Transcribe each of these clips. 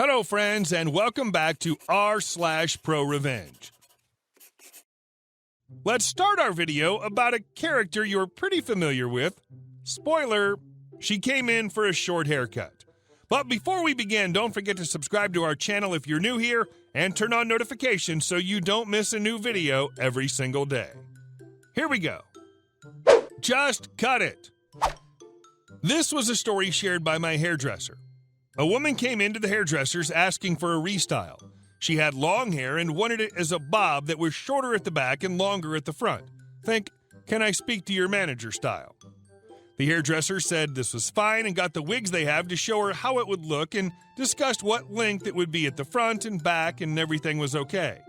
Hello, friends, and welcome back to r/ProRevenge. Let's start our video about a character you're pretty familiar with. Spoiler, she came in for a short haircut. But before we begin, don't forget to subscribe to our channel if you're new here and turn on notifications so you don't miss a new video every single day. Here we go. Just cut it. This was a story shared by my hairdresser. A woman came into the hairdresser's asking for a restyle. She had long hair and wanted it as a bob that was shorter at the back and longer at the front. Think, can I speak to your manager style? The hairdresser said this was fine and got the wigs they have to show her how it would look and discussed what length it would be at the front and back and everything was okay.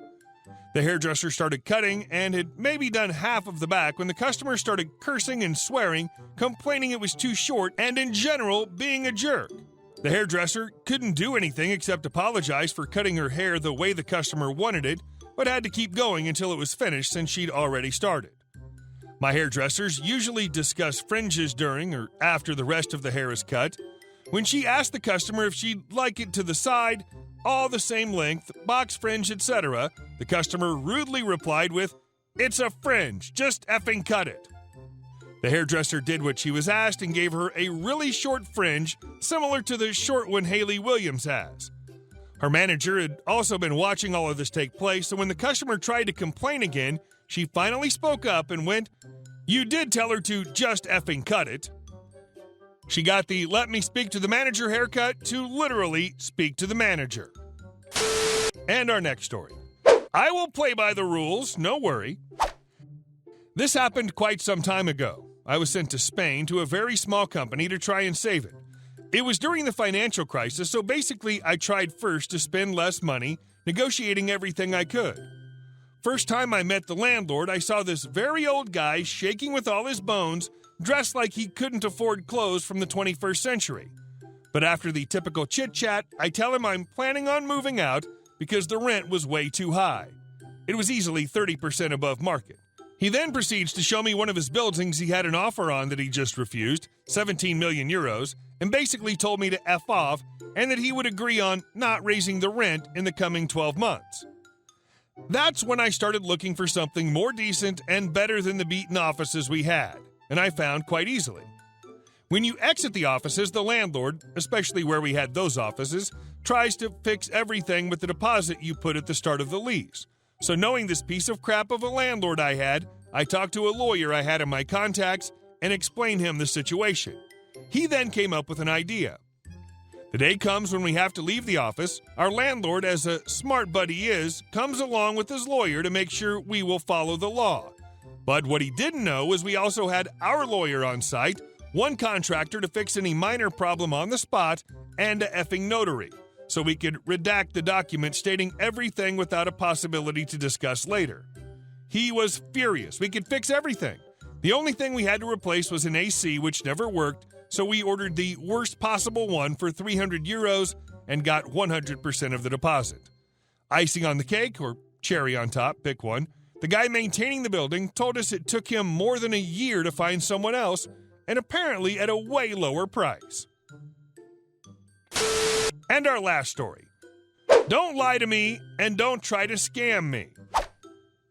The hairdresser started cutting and had maybe done half of the back when the customer started cursing and swearing, complaining it was too short and in general being a jerk. The hairdresser couldn't do anything except apologize for cutting her hair the way the customer wanted it, but had to keep going until it was finished since she'd already started. My hairdressers usually discuss fringes during or after the rest of the hair is cut. When she asked the customer if she'd like it to the side, all the same length, box fringe, etc., the customer rudely replied with, "It's a fringe, just effing cut it." The hairdresser did what she was asked and gave her a really short fringe, similar to the short one Hayley Williams has. Her manager had also been watching all of this take place, so when the customer tried to complain again, she finally spoke up and went, "You did tell her to just effing cut it." She got the "let me speak to the manager" haircut to literally speak to the manager. And our next story. I will play by the rules, no worry. This happened quite some time ago. I was sent to Spain to a very small company to try and save it. It was during the financial crisis, so basically I tried first to spend less money, negotiating everything I could. First time I met the landlord, I saw this very old guy shaking with all his bones, dressed like he couldn't afford clothes from the 21st century. But after the typical chit-chat, I tell him I'm planning on moving out because the rent was way too high. It was easily 30% above market. He then proceeds to show me one of his buildings he had an offer on that he just refused, 17 million euros, and basically told me to F off and that he would agree on not raising the rent in the coming 12 months. That's when I started looking for something more decent and better than the beaten offices we had, and I found quite easily. When you exit the offices, the landlord, especially where we had those offices, tries to fix everything with the deposit you put at the start of the lease. So knowing this piece of crap of a landlord I had, I talked to a lawyer I had in my contacts and explained him the situation. He then came up with an idea. The day comes when we have to leave the office. Our landlord, as a smart bud he is, comes along with his lawyer to make sure we will follow the law. But what he didn't know was we also had our lawyer on site, one contractor to fix any minor problem on the spot, and a effing notary, so we could redact the document stating everything without a possibility to discuss later. He was furious. We could fix everything. The only thing we had to replace was an AC, which never worked, so we ordered the worst possible one for 300 euros and got 100% of the deposit. Icing on the cake, or cherry on top, pick one, the guy maintaining the building told us it took him more than a year to find someone else, and apparently at a way lower price. And our last story. Don't lie to me and don't try to scam me.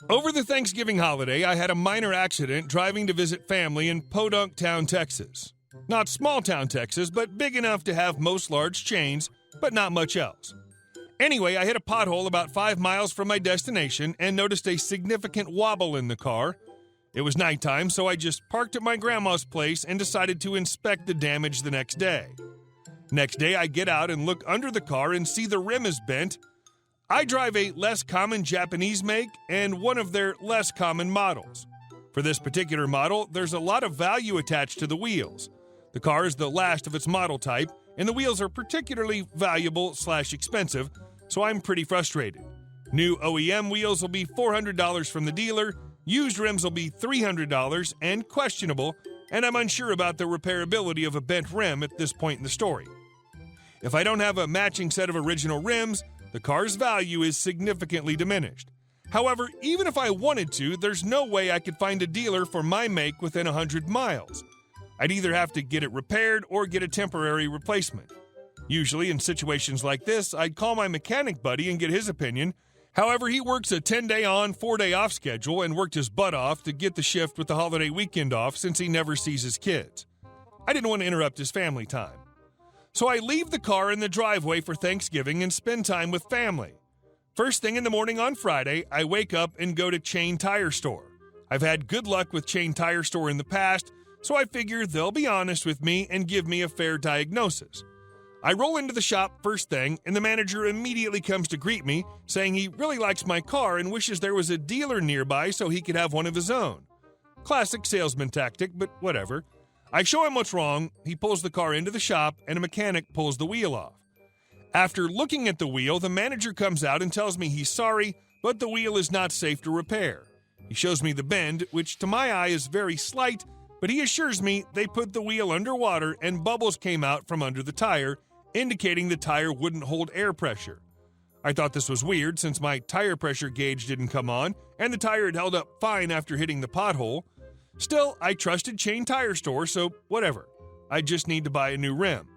Over the Thanksgiving holiday, I had a minor accident driving to visit family in Podunk Town, Texas. Not small town Texas, but big enough to have most large chains, but not much else. Anyway, I hit a pothole about 5 miles from my destination and noticed a significant wobble in the car. It was nighttime, so I just parked at my grandma's place and decided to inspect the damage the next day. Next day, I get out and look under the car and see the rim is bent. I drive a less common Japanese make and one of their less common models. For this particular model, there's a lot of value attached to the wheels. The car is the last of its model type, and the wheels are particularly valuable/expensive, so I'm pretty frustrated. New OEM wheels will be $400 from the dealer, used rims will be $300 and questionable, and I'm unsure about the repairability of a bent rim at this point in the story. If I don't have a matching set of original rims, the car's value is significantly diminished. However, even if I wanted to, there's no way I could find a dealer for my make within 100 miles. I'd either have to get it repaired or get a temporary replacement. Usually in situations like this, I'd call my mechanic buddy and get his opinion. However, he works a 10-day on, 4-day off schedule and worked his butt off to get the shift with the holiday weekend off since he never sees his kids. I didn't want to interrupt his family time. So I leave the car in the driveway for Thanksgiving and spend time with family. First thing in the morning on Friday, I wake up and go to Chain Tire Store. I've had good luck with Chain Tire Store in the past, so I figure they'll be honest with me and give me a fair diagnosis. I roll into the shop first thing, and the manager immediately comes to greet me, saying he really likes my car and wishes there was a dealer nearby so he could have one of his own. Classic salesman tactic, but whatever. I show him what's wrong, he pulls the car into the shop, and a mechanic pulls the wheel off. After looking at the wheel, the manager comes out and tells me he's sorry, but the wheel is not safe to repair. He shows me the bend, which to my eye is very slight, but he assures me they put the wheel underwater and bubbles came out from under the tire, indicating the tire wouldn't hold air pressure. I thought this was weird since my tire pressure gauge didn't come on and the tire had held up fine after hitting the pothole. Still, I trusted Chain Tire Store, so whatever. I just need to buy a new rim.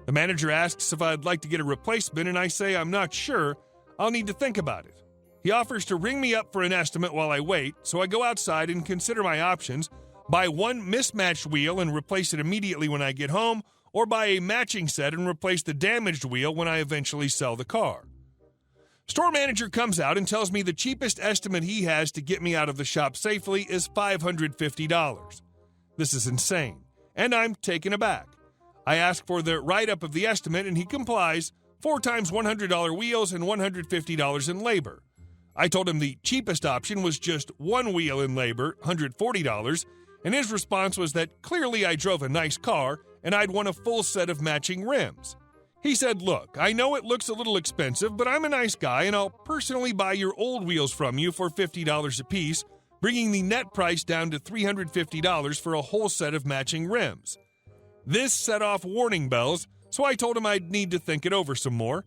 The manager asks if I'd like to get a replacement and I say I'm not sure. I'll need to think about it. He offers to ring me up for an estimate while I wait, so I go outside and consider my options, buy one mismatched wheel and replace it immediately when I get home, or buy a matching set and replace the damaged wheel when I eventually sell the car. Store manager comes out and tells me the cheapest estimate he has to get me out of the shop safely is $550. This is insane, and I'm taken aback. I ask for the write-up of the estimate and he complies, 4 times $100 wheels and $150 in labor. I told him the cheapest option was just one wheel in labor, $140, and his response was that clearly I drove a nice car and I'd want a full set of matching rims. He said, look, I know it looks a little expensive, but I'm a nice guy and I'll personally buy your old wheels from you for $50 a piece, bringing the net price down to $350 for a whole set of matching rims. This set off warning bells, so I told him I'd need to think it over some more.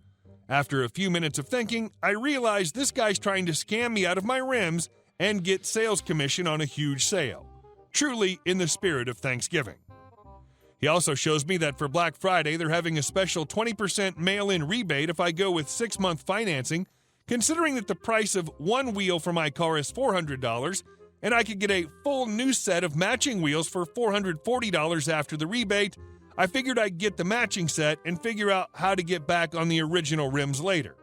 After a few minutes of thinking, I realized this guy's trying to scam me out of my rims and get sales commission on a huge sale. Truly in the spirit of Thanksgiving. He also shows me that for Black Friday, they're having a special 20% mail-in rebate if I go with 6-month financing, considering that the price of one wheel for my car is $400, and I could get a full new set of matching wheels for $440 after the rebate. I figured I'd get the matching set and figure out how to get back on the original rims later.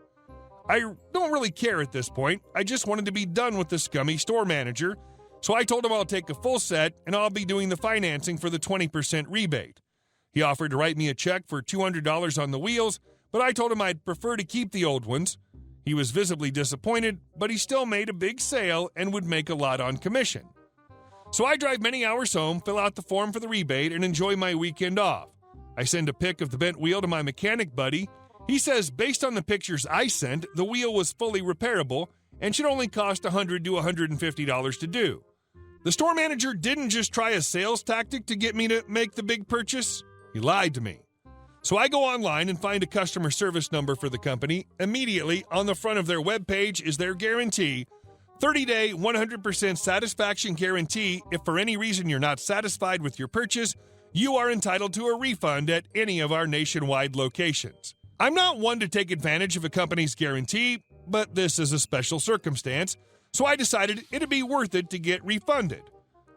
I don't really care at this point. I just wanted to be done with the scummy store manager, so I told him I'll take a full set and I'll be doing the financing for the 20% rebate. He offered to write me a check for $200 on the wheels, but I told him I'd prefer to keep the old ones. He was visibly disappointed, but he still made a big sale and would make a lot on commission. So I drive many hours home, fill out the form for the rebate, and enjoy my weekend off. I send a pic of the bent wheel to my mechanic buddy. He says based on the pictures I sent, the wheel was fully repairable and should only cost $100 to $150 to do. The store manager didn't just try a sales tactic to get me to make the big purchase. He lied to me. So I go online and find a customer service number for the company. Immediately, on the front of their webpage is their guarantee, 30-day, 100% satisfaction guarantee. If for any reason you're not satisfied with your purchase, you are entitled to a refund at any of our nationwide locations. I'm not one to take advantage of a company's guarantee, but this is a special circumstance, so I decided it'd be worth it to get refunded.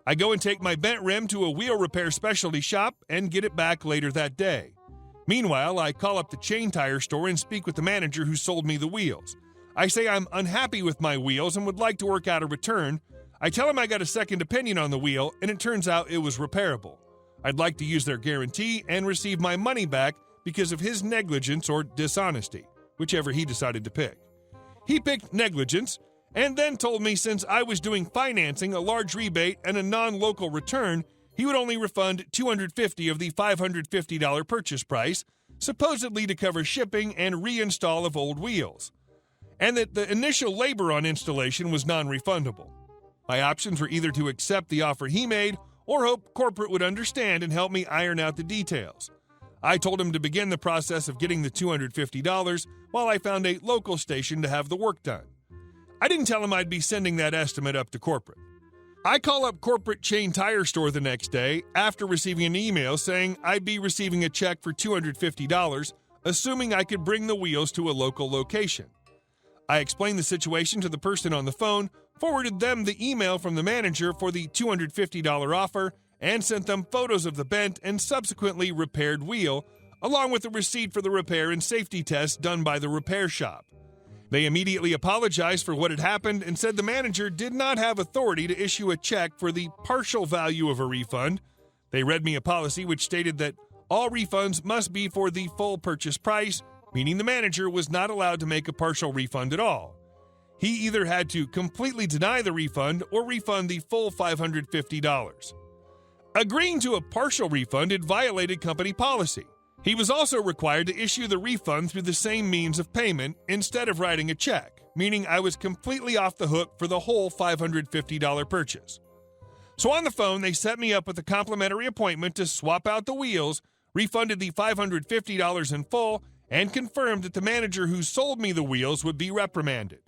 I go and take my bent rim to a wheel repair specialty shop and get it back later that day. Meanwhile, I call up the Chain Tire Store and speak with the manager who sold me the wheels. I say I'm unhappy with my wheels and would like to work out a return. I tell him I got a second opinion on the wheel, and it turns out it was repairable. I'd like to use their guarantee and receive my money back because of his negligence or dishonesty, whichever he decided to pick. He picked negligence, and then told me since I was doing financing, a large rebate, and a non-local return, he would only refund $250 of the $550 purchase price, supposedly to cover shipping and reinstall of old wheels, and that the initial labor on installation was non-refundable. My options were either to accept the offer he made or hope corporate would understand and help me iron out the details. I told him to begin the process of getting the $250 while I found a local station to have the work done. I didn't tell him I'd be sending that estimate up to corporate. I call up corporate Chain Tire Store the next day after receiving an email saying I'd be receiving a check for $250, assuming I could bring the wheels to a local location. I explained the situation to the person on the phone, forwarded them the email from the manager for the $250 offer, and sent them photos of the bent and subsequently repaired wheel, along with a receipt for the repair and safety test done by the repair shop. They immediately apologized for what had happened and said the manager did not have authority to issue a check for the partial value of a refund. They read me a policy which stated that all refunds must be for the full purchase price, meaning the manager was not allowed to make a partial refund at all. He either had to completely deny the refund or refund the full $550. Agreeing to a partial refund had violated company policy. He was also required to issue the refund through the same means of payment instead of writing a check, meaning I was completely off the hook for the whole $550 purchase. So on the phone, they set me up with a complimentary appointment to swap out the wheels, refunded the $550 in full, and confirmed that the manager who sold me the wheels would be reprimanded.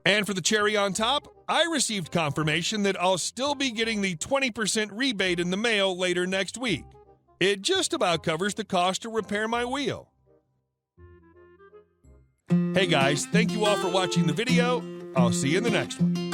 And for the cherry on top, I received confirmation that I'll still be getting the 20% rebate in the mail later next week. It just about covers the cost to repair my wheel. Hey guys, thank you all for watching the video. I'll see you in the next one.